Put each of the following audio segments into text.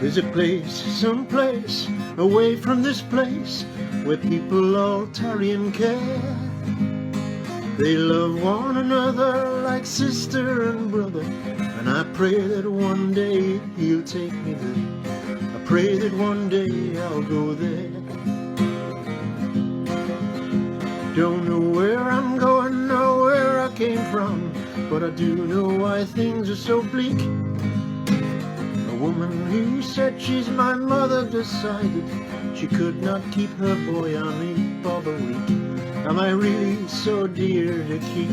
There's a place, some place, away from this place, where people all tarry and care. They love one another like sister and brother, and I pray that one day he'll take me there. I pray that one day I'll go there. Don't know where I'm going nor where I came from, but I do know why things are so bleak. A woman who said she's my mother decided she could not keep her boy on 8 bob a week. Am I really so dear to keep?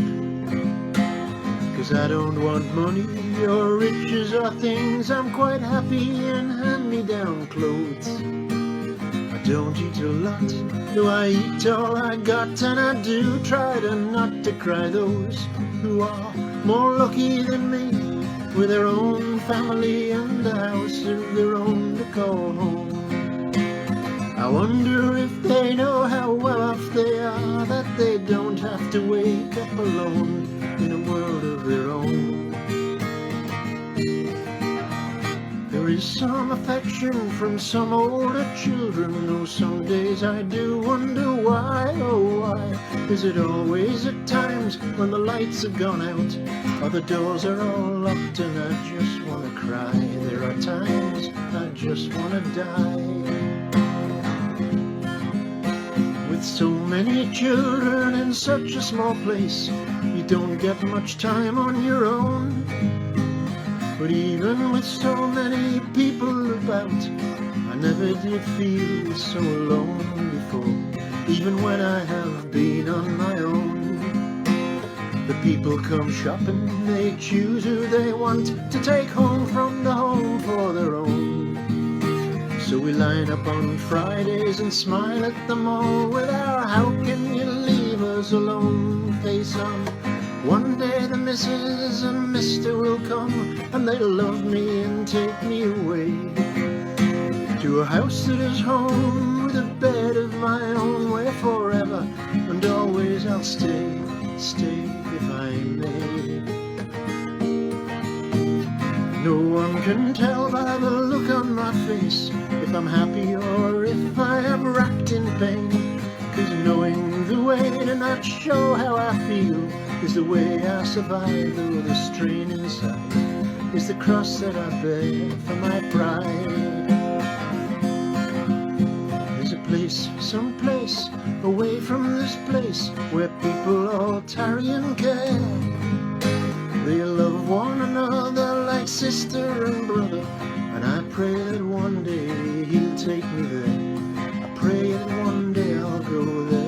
'Cause I don't want money or riches or things. I'm quite happy in hand-me-down clothes. I don't eat a lot, though I eat all I got, and I do try to not to cry those who are more lucky than me, with their own family and a house of their own to call home. I wonder if they know how well off they are, that they don't have to wake up alone in a world of their own. There is some affection from some older children, though some days I do wonder why, oh why. Is it always at times when the lights have gone out, or the doors are all locked and I just want to cry? There are times I just want to die. With so many children in such a small place, you don't get much time on your own. But even with so many people about, I never did feel so alone before, even when I have been on my own. The people come shopping, they choose who they want to take home from the home for their own. So we line up on Fridays and smile at them all with our "how can you leave us alone" face on. One day the Mrs. and Mr. will come, and they'll love me and take me away to a house that is home with a bed of my own, where forever and always I'll stay if I may. No one can tell by the look on my face if I'm happy or if I am racked in pain, 'cause knowing the way to not show how I feel is the way I survive, though the strain inside is the cross that I bear for my pride. There's a place, some place, away from this place, where people all tarry and care. They love one another like sister and brother, and I pray that one day he'll take me there. I pray that one day I'll go there.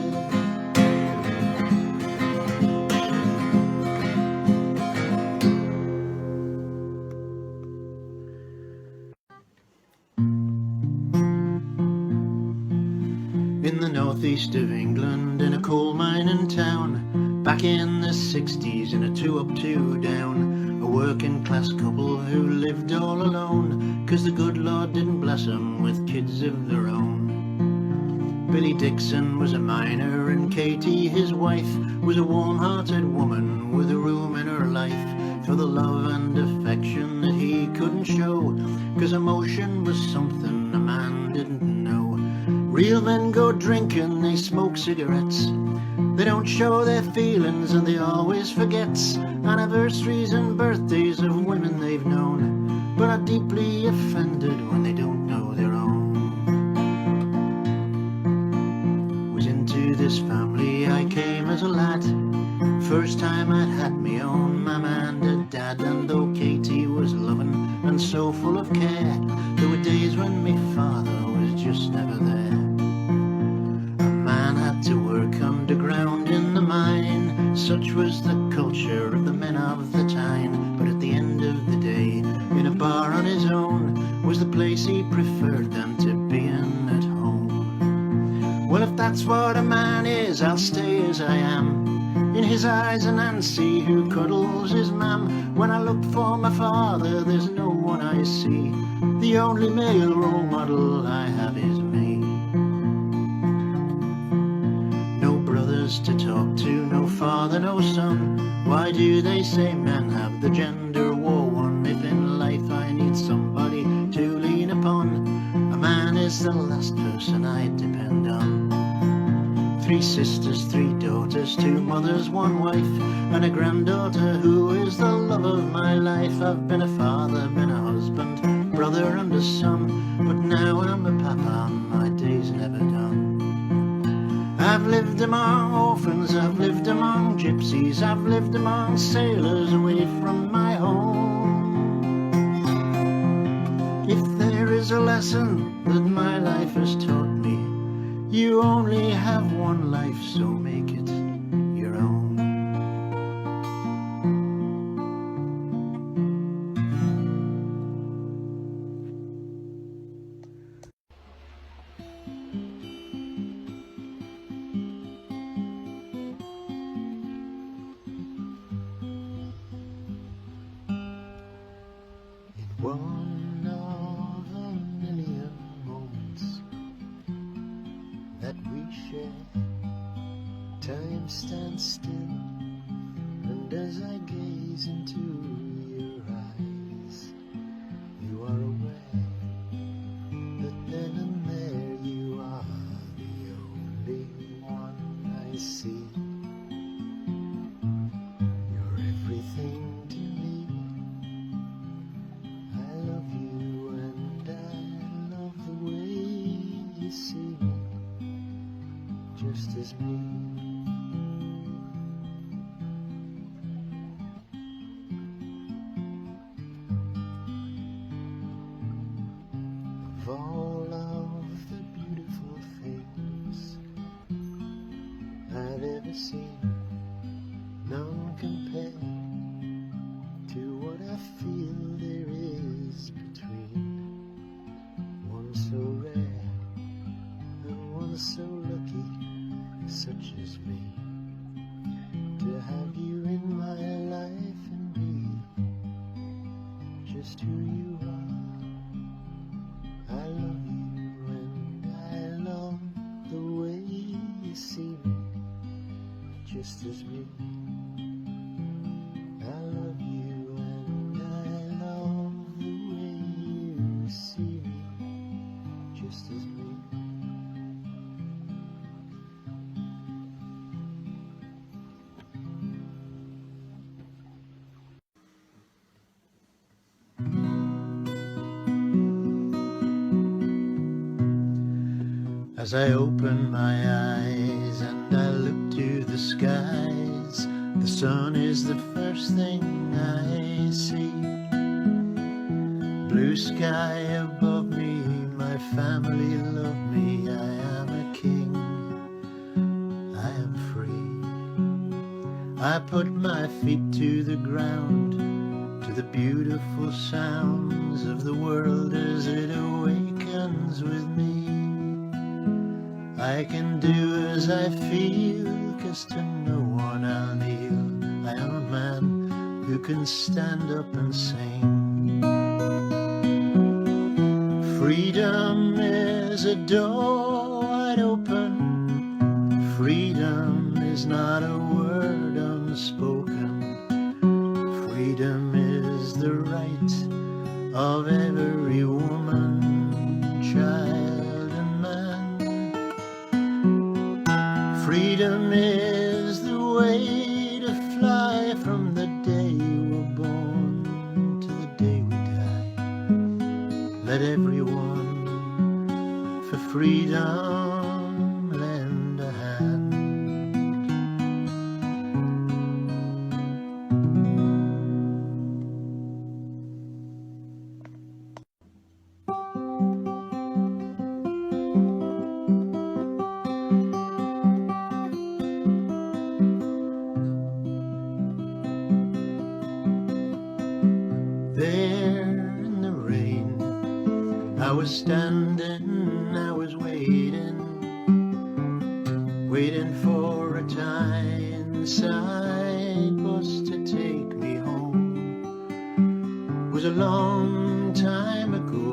In the northeast of England, in a coal mining town, back in the 60s, in a 2 up 2 down, a working class couple who lived all alone, 'cause the good Lord didn't bless them with kids of their own. Billy Dixon was a miner, and Katie, his wife, was a warm-hearted woman with a room in her life for the love and affection that he couldn't show, 'cause emotion was something a man didn't know. Real men go drinking, they smoke cigarettes, they don't show their feelings, and they always forget anniversaries and birthdays of women they've known, but are deeply offended when they don't know their own. Was into this family I came as a lad, first time I'd had me own mama and a dad, and though Katie was loving and so full of care, there were days when me father was just never there. To work underground in the mine, such was the culture of the men of the time, but at the end of the day, in a bar on his own, was the place he preferred than to being at home. Well, if that's what a man is, I'll stay as I am, in his eyes a Nancy who cuddles his mam. When I look for my father, there's no one I see, the only male role model I have is me. To talk to, no father, no son. Why do they say men have the gender war won? If in life I need somebody to lean upon, the last person I'd depend on. 3 sisters, 3 daughters, 2 mothers, 1 wife, and a granddaughter who is the love of my life. I've been a father, been a husband, brother and a son, but now I'm a papa, my day's never done. I've lived among orphans, I've lived among gypsies, I've lived among sailors away from my home. If there is a lesson that my life has taught me, you only have 1 life, so make it your own. One of a million moments that we share, time stands still, and as I gaze into your eyes, you are aware that then and there you are the only one I see. You're everything to me. I love you and I love the way you see me, just as me. Of all of the beautiful things I've ever seen, none compare to what I feel there is between one so rare and one so lucky, such as me, to have you in my life and be just who you are. I love you and I love the way you see me, just as me. I love you and I love the way you see me, just as me. As I open my eyes and I look to the skies, the sun is the first thing I see. Blue sky above me, my family love me. I am a king, I am free. I put my feet to the ground, to the beautiful sounds of the world as it awakens with me. I can do as I feel, 'cause to no one I'll kneel. I am a man who can stand up and sing. Freedom is a door wide open. Freedom is not a word unspoken. Freedom is the right of every woman, child and man. Freedom is the way to fly from the day you were born to the day we die. Let everyone for freedom lend a hand. There in the rain, I was standing, I was waiting for a Tyneside bus to take me home. It was a long time ago,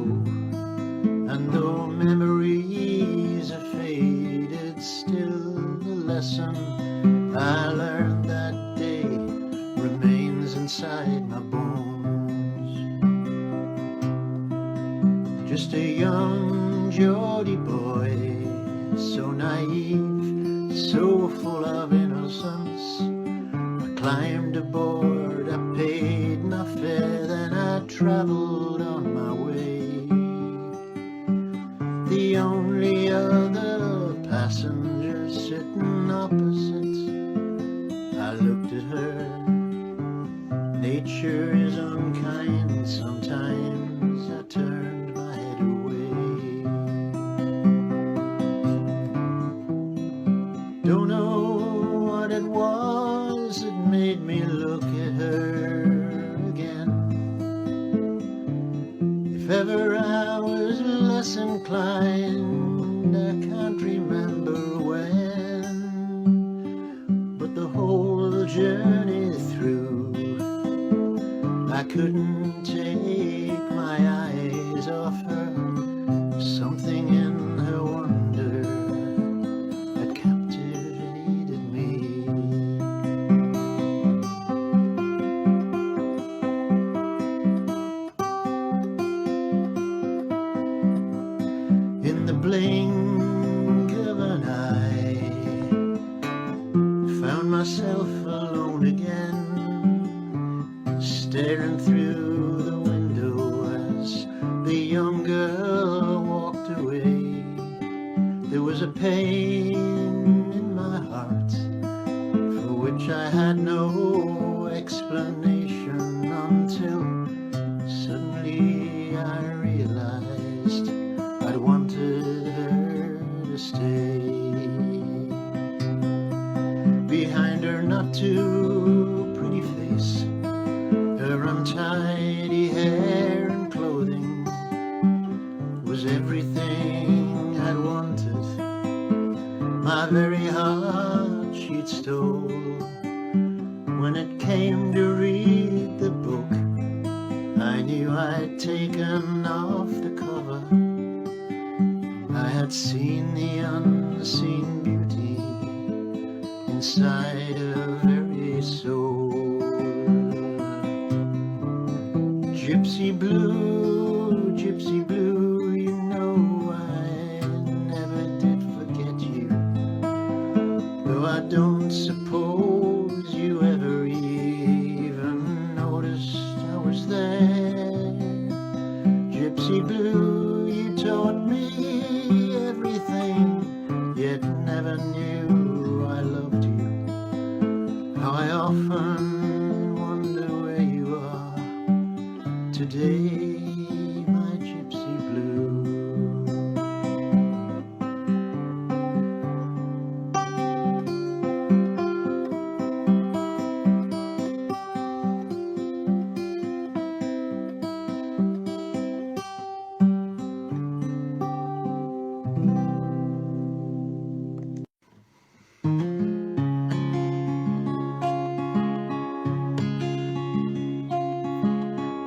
and though memories are faded, still the lesson I learned that day remains inside my bones. Just a young Geordie so naive, so full of innocence. I climbed aboard, I paid my fare, then I traveled on my way. The only other passenger sitting opposite, I looked at her. Nature is unkind, sometimes I turned my head away. Don't know what it was that made me look at her again. If ever I was less inclined, I can't remember when. But the whole journey through, I couldn't take my eyes off her. Something in her wonder had captivated me. In the blink of an eye, found myself alone again, staring through the window as the young girl walked away. There was a pain in my heart for which I had no explanation, until suddenly I realized I'd wanted her to stay. Behind her not too pretty face, her untidy hair and clothing was everything I'd wanted. My very heart she'd stole. When it came to read the book, I knew I'd taken off the cover. I had seen the unseen beauty inside her very soul. Gypsy blue, you know I never did forget you, though I don't suppose you ever even noticed I was there. Gypsy blue, you taught me everything, yet never knew I loved you. How I often wonder where you are today, my gypsy blue.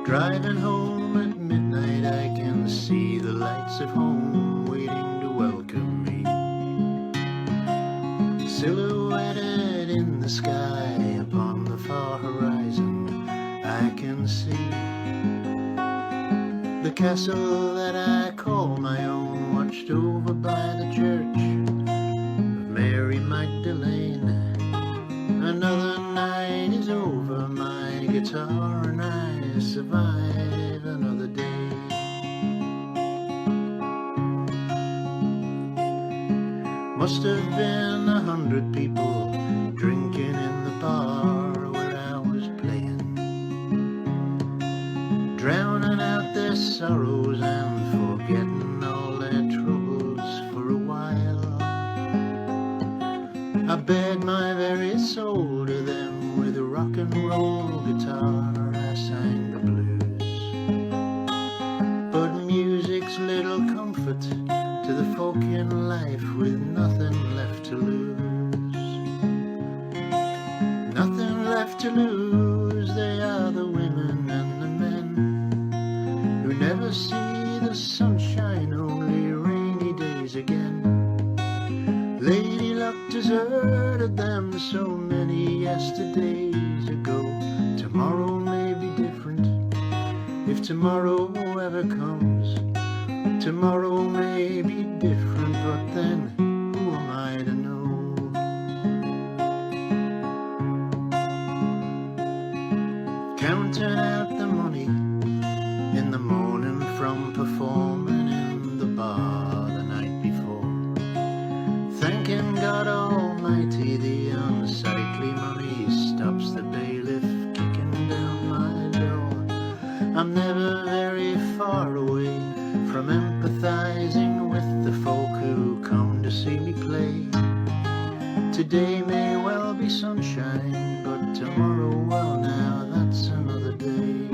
Driving home at midnight, I can see the lights of home waiting to welcome me. Silhouetted in the sky upon the far horizon, I can see the castle that I call my own, watched over by the church of Mary Magdalene. Another night is over, my guitar and I survive another day. Must have been 100 people drinking in the bar where I was playing, drowning out their sorrows and forgetting all their troubles for a while. I bared my very soul to them with a rock and roll guitar. I sang the blues, but music's little comfort to the folk in life with nothing left to lose. Nothing left to lose, they are the women and the men who never see the sunshine, only rainy days again. Lady luck deserted them so many yesterdays ago. Tomorrow may be different, if tomorrow ever comes. Tomorrow may be different, but then counting out the money in the morning from performing in the bar the night before, thanking God Almighty the unsightly money stops the bailiff kicking down my door. I'm never very far away from empathizing with the folk who come to see me play. Today may well be sunshine, but tomorrow, well now, that's another day.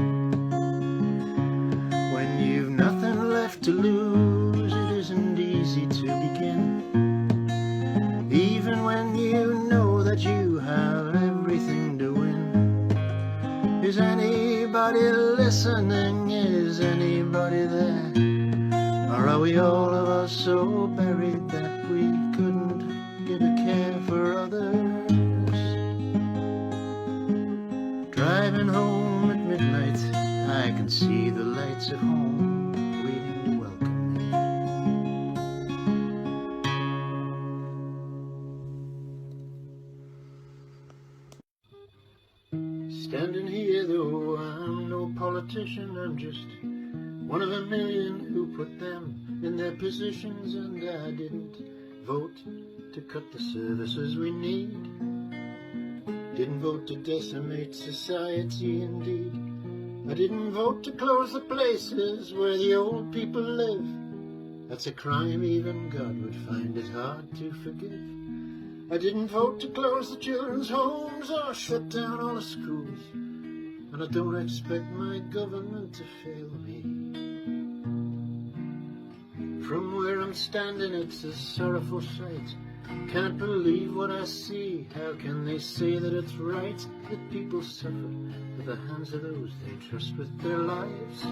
When you've nothing left to lose, it isn't easy to begin. Even when you know that you have everything to win. Is anybody listening? Is anybody there? Or are we all of us so buried that we couldn't give a care for others? Driving home at midnight, I can see the lights at home waiting to welcome me. Standing here though I'm no politician, I'm just one of a million who put them in their positions, and I didn't vote to cut the services we need. Didn't vote to decimate society indeed. I didn't vote to close the places where the old people live. That's a crime even God would find it hard to forgive. I didn't vote to close the children's homes or shut down all the schools, and I don't expect my government to fail me. From where I'm standing it's a sorrowful sight. Can't believe what I see. How can they say that it's right that people suffer at the hands of those they trust with their lives?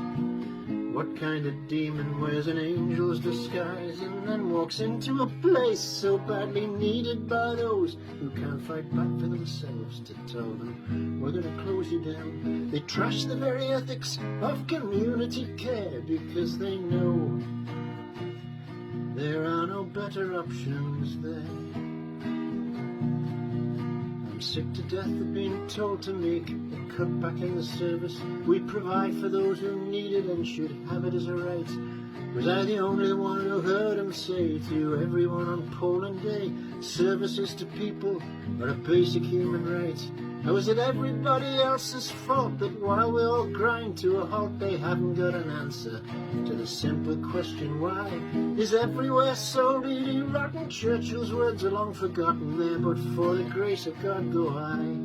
What kind of demon wears an angel's disguise and then walks into a place so badly needed by those who can't fight back for themselves to tell them we're going to close you down? They trash the very ethics of community care because they know there are no better options there. I'm sick to death of being told to make a cut back in the service we provide for those who need it and should have it as a right. Was I the only one who heard him say to everyone on polling day, services to people are a basic human right? Or was it everybody else's fault that while we all grind to a halt they haven't got an answer to the simple question why? Is everywhere so really rotten? Churchill's words are long forgotten there, but for the grace of God go I.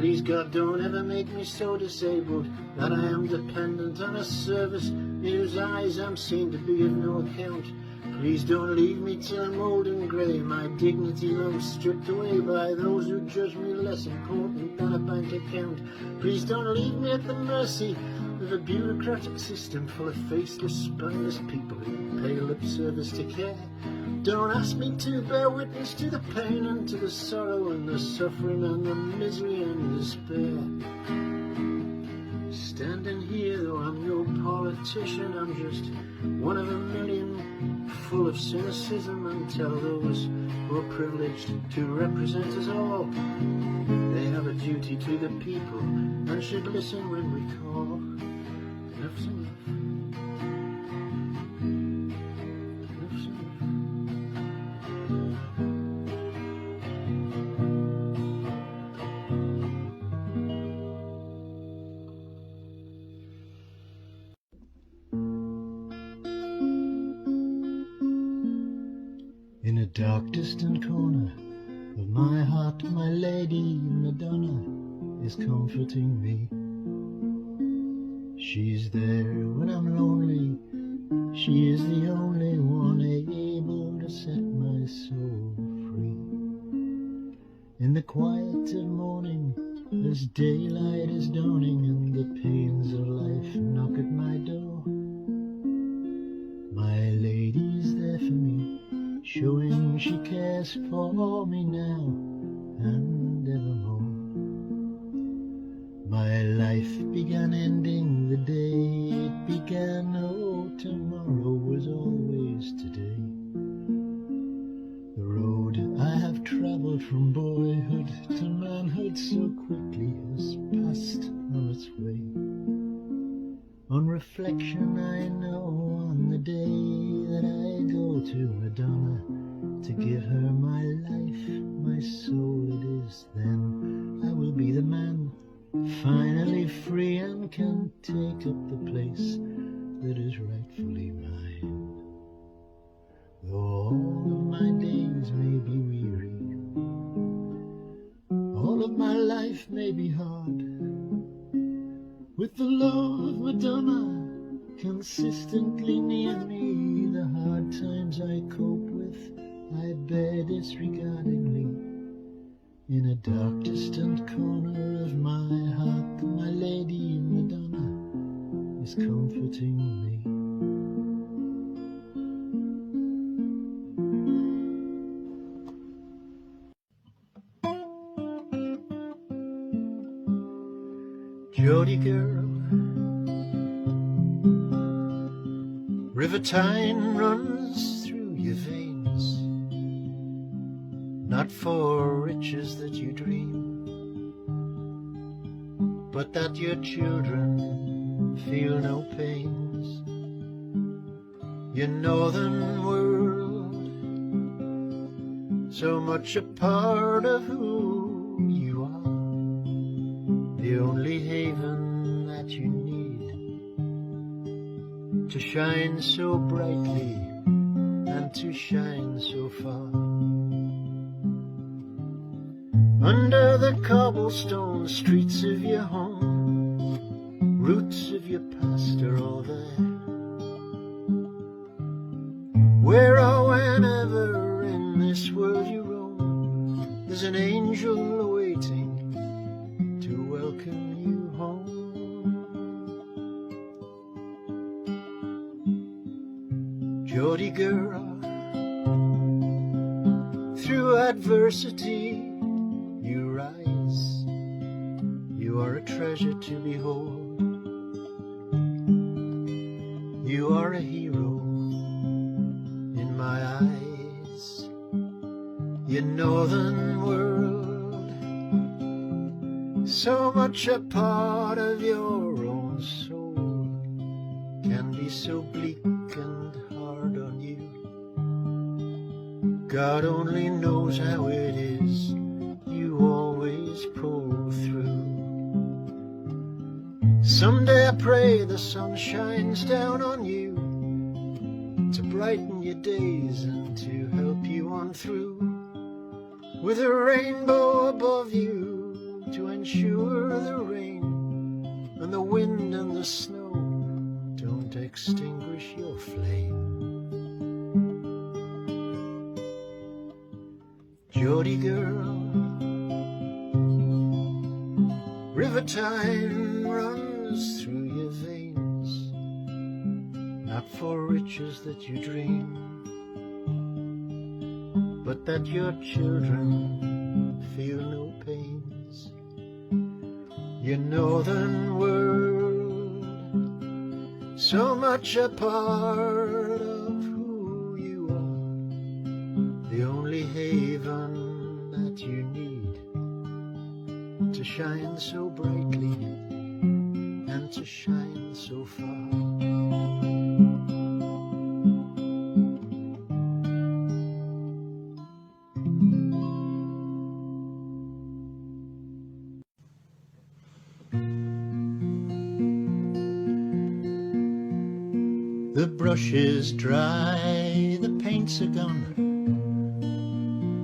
Please God don't ever make me so disabled that I am dependent on a service in whose eyes I'm seen to be of no account. Please don't leave me till I'm old and grey, my dignity long stripped away by those who judge me less important than a bank account. Please don't leave me at the mercy of a bureaucratic system full of faceless, spineless people who pay lip service to care. Don't ask me to bear witness to the pain and to the sorrow and the suffering and the misery and despair. Standing here, though I'm no politician, I'm just one of a million, full of cynicism, and tell those who are privileged to represent us all they have a duty to the people and should listen when we call. Enough's enough. Enough's enough. In a dark distant corner of my heart, my Lady Madonna is comforting me. She's there when I'm lonely, she is the only one able to set my soul free. In the quiet of morning, as daylight is dawning and the pains of life knock at my door, my lady's there for me, showing she cares for me now and evermore. My life began ending the day it began. Oh, tomorrow was always today. The road I have travelled from boyhood to manhood so quickly has passed on reflection I know on the day that I go to Madonna to give her my life, my soul. It is then I will be the man, finally free, and can take up the place that is rightfully mine. Though all of my days may be weary, all of my life may be hard, with the love of Madonna consistently near me, the hard times I cope with, I bear disregardingly. In a dark, distant corner of my heart, my Lady Madonna is comforting me. Jody girl, River Tyne runs through your veins, not for riches that you dream, but that your children feel no pains. Your northern world, so much a part of who you are, the only haven that you need to shine so brightly and to shine so far. Under the cobblestone streets of your home, roots of your past are all there, where or whenever in this world you roam, there's an angel awaiting to welcome you home. Jody girl, through adversity you rise, you are a treasure to behold, you are a hero in my eyes. Your northern world, so much a part of your own soul, can be so bleak and hard on you. God only knows how it is, you always pull through. Someday I pray the sun shines down on you to brighten your days and to help you on through, with a rainbow above you to ensure the rain and the wind and the snow don't extinguish your flame. Jody girl, River Tyne runs through your veins, not for riches that you dream, but that your children feel no pains. Your northern world, so much a part of who you are, the only haven that you need to shine so brightly and to shine so far. The brush is dry, the paints are gone,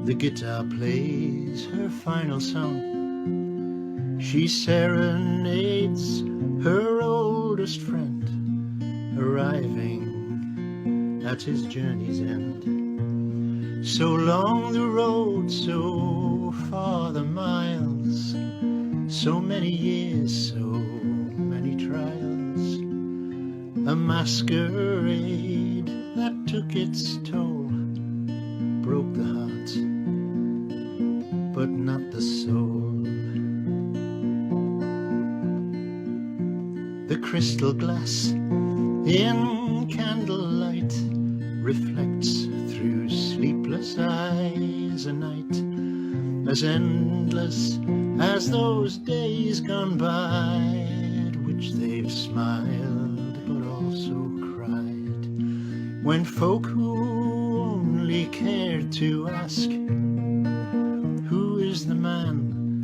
the guitar plays her final song. She serenades her oldest friend, arriving at his journey's end. So long the road, so far the miles, so many years, so many trials. A masquerade that took its toll, broke the heart, but not the soul. The crystal glass in candlelight reflects through sleepless eyes a night as endless as those days gone by at which they've smiled, but also cried, when folk who only cared to ask, who is the man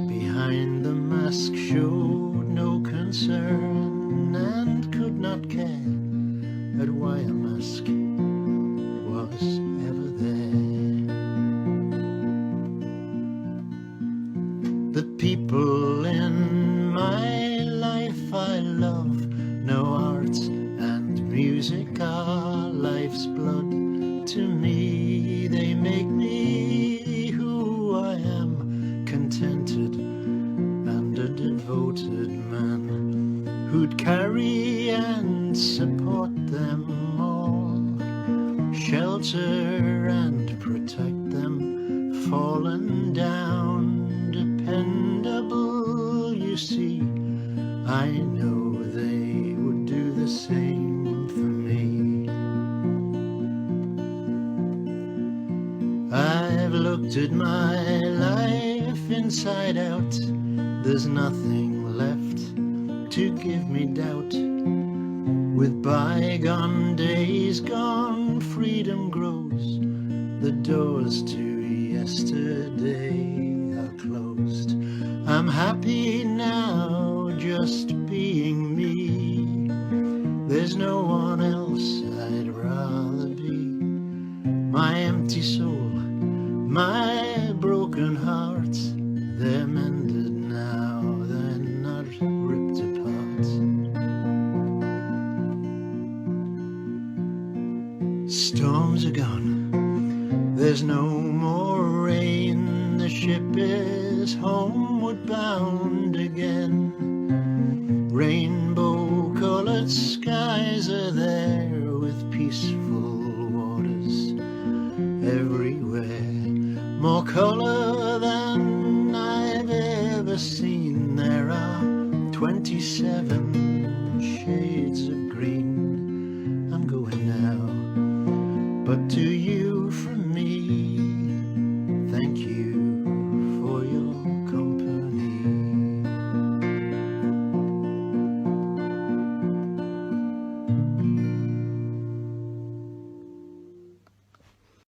behind the mask, showed no concern and could not care at why a mask was ever there. The people in my life I love, no art and music are life's blood to me. They make me who I am, contented and a devoted man, who'd carry and support them all, shelter and protect them, fallen down, dependable. You see, I know they would do the same for me. I've looked at my life inside out, there's nothing left to give me doubt. With bygone days gone, freedom grows, the doors to yesterday are closed. I'm happy now just being me, there's no one else I'd rather be. My empty soul, my broken heart, they're mended now, they're not ripped apart. Storms are gone, there's no more rain, the ship is homeward bound again. Rainbow-colored skies are there with peaceful waters everywhere, more color